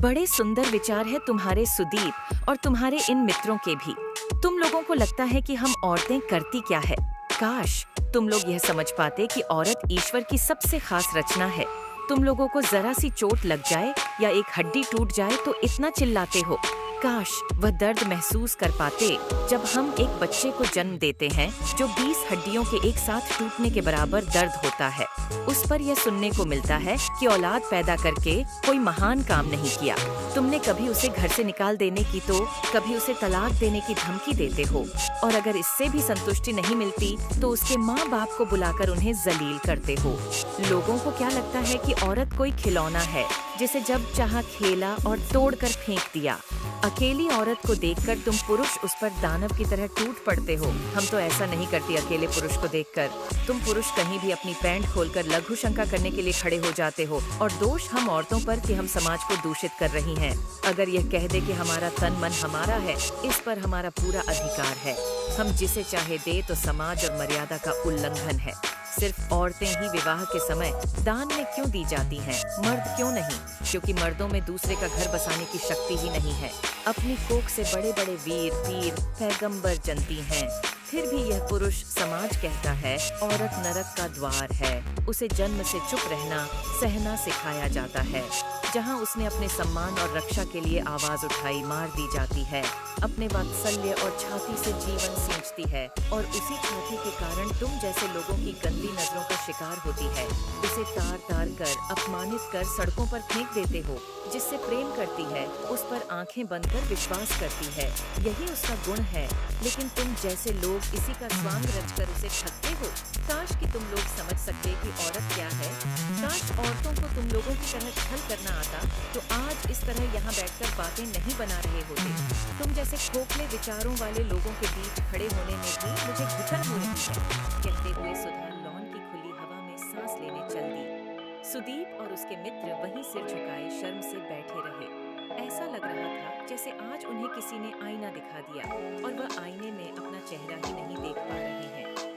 बड़े सुंदर विचार है तुम्हारे सुदीप और तुम्हारे इन मित्रों के भी। तुम लोगों को लगता है कि हम औरतें करती क्या है। काश तुम लोग यह समझ पाते कि औरत ईश्वर की सबसे खास रचना है। तुम लोगों को जरा सी चोट लग जाए या एक हड्डी टूट जाए तो इतना चिल्लाते हो। काश वह दर्द महसूस कर पाते जब हम एक बच्चे को जन्म देते हैं जो 20 हड्डियों के एक साथ टूटने के बराबर दर्द होता है। उस पर यह सुनने को मिलता है कि औलाद पैदा करके कोई महान काम नहीं किया। तुमने कभी उसे घर से निकाल देने की तो कभी उसे तलाक देने की धमकी देते हो, और अगर इससे भी संतुष्टि नहीं मिलती तो उसके माँ बाप को बुलाकर उन्हें जलील करते हो। लोगों को क्या लगता है कि औरत कोई खिलौना है जिसे जब चाहा खेला और तोड़कर फेंक दिया। अकेली औरत को देखकर तुम पुरुष उस पर दानव की तरह टूट पड़ते हो। हम तो ऐसा नहीं करती अकेले पुरुष को देखकर। तुम पुरुष कहीं भी अपनी पैंट खोलकर लघु शंका करने के लिए खड़े हो जाते हो, और दोष हम औरतों पर कि हम समाज को दूषित कर रही हैं। अगर यह कह दे कि हमारा तन मन हमारा है, इस पर हमारा पूरा अधिकार है। हम जिसे चाहे दे तो समाज और मर्यादा का उल्लंघन है। सिर्फ औरतें ही विवाह के समय दान में क्यों दी जाती हैं, मर्द क्यों नहीं? क्योंकि मर्दों में दूसरे का घर बसाने की शक्ति ही नहीं है। अपनी कोख से बड़े बड़े वीर पीर पैगंबर जनती हैं। फिर भी यह पुरुष समाज कहता है औरत नरक का द्वार है। उसे जन्म से चुप रहना सहना सिखाया जाता है। जहाँ उसने अपने सम्मान और रक्षा के लिए आवाज उठाई मार दी जाती है। अपने वात्सल्य और छाती से जीवन सींचती है, और उसी छाती के कारण तुम जैसे लोगों की गंदी नजरों का शिकार होती है। उसे तार तार कर अपमानित कर सड़कों पर फेंक देते हो। जिससे प्रेम करती है उस पर आंखें बंद कर विश्वास करती है। यही उसका गुण है, लेकिन तुम जैसे लोग इसी का स्वांग रचकर उसे ठगते हो। काश कि तुम लोग समझ सकते कि औरत क्या है। काश औरतों को तुम लोगों की तरह छल करना आता तो आज इस तरह यहाँ बैठकर बातें नहीं बना रहे होते। तुम जैसे खोखले विचारों वाले लोगों के बीच खड़े होने में भी मुझे घुटन हो रही है। कहते हुए सुधा लॉन की खुली हवा में सांस लेने चल दी। सुदीप और उसके मित्र वहीं सिर झुकाए शर्म से बैठे रहे। ऐसा लग रहा था जैसे आज उन्हें किसी ने आईना दिखा दिया और वह आईने में अपना चेहरा ही नहीं देख पा रहे हैं।